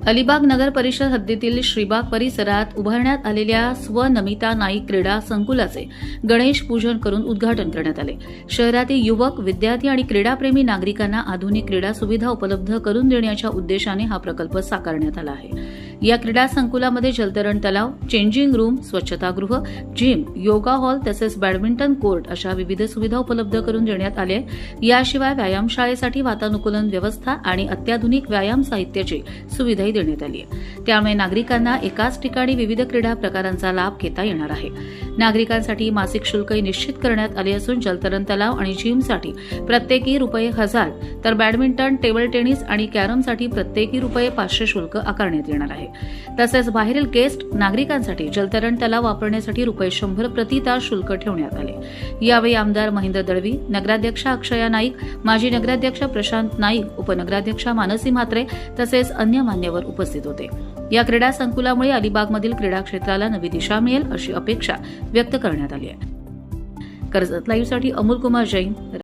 अलिबाग नगर परिषद हद्दीतील श्रीबाग परिसरात उभारण्यात आलेल्या स्वनमिता नाईक क्रीडा संकुलाचे गणेश पूजन करून उद्घाटन करण्यात आले। शहरातील युवक, विद्यार्थी आणि क्रीडाप्रेमी नागरिकांना आधुनिक क्रीडा सुविधा उपलब्ध करून देण्याच्या उद्देशाने हा प्रकल्प साकारण्यात आला आहे। या क्रीडा संकुलामध्ये जलतरण तलाव, चेंजिंग रूम, स्वच्छतागृह, जिम, योगा हॉल तसेच बॅडमिंटन कोर्ट अशा विविध सुविधा उपलब्ध करून देण्यात आल्या आहेत। याशिवाय व्यायामशाळेसाठी वातानुकूलन व्यवस्था आणि अत्याधुनिक व्यायाम साहित्याची सुविधा देण्यात आली आहे। त्यामुळे नागरिकांना एकाच ठिकाणी विविध क्रीडा प्रकारांचा लाभ घेता येणार आहे। नागरिकांसाठी मासिक शुल्कही निश्चित करण्यात आले असून जलतरण तलाव आणि जिमसाठी प्रत्येकी ₹1000 तर बॅडमिंटन, टेबल टेनिस आणि कॅरमसाठी प्रत्येकी ₹500 शुल्क आकारण्यात येणार आहे। तसेच बाहेरील गेस्ट नागरिकांसाठी जलतरण तलाव वापरण्यासाठी ₹100 प्रति तास शुल्क ठेवण्यात आले। यावेळी आमदार महेंद्र दळवी, नगराध्यक्षा अक्षया नाईक, माजी नगराध्यक्ष प्रशांत नाईक, उपनगराध्यक्षा मानसी म्हात्रे तसेच अन्य मान्यवर उपस्थित होते। या क्रीडा संकुलामुळे अलिबागमधील क्रीडा क्षेत्राला नवी दिशा मिळेल अशी अपेक्षा व्यक्त करण्यात आली आहे। कर्जत लाईव्हसाठी अमोल कुमार जैन।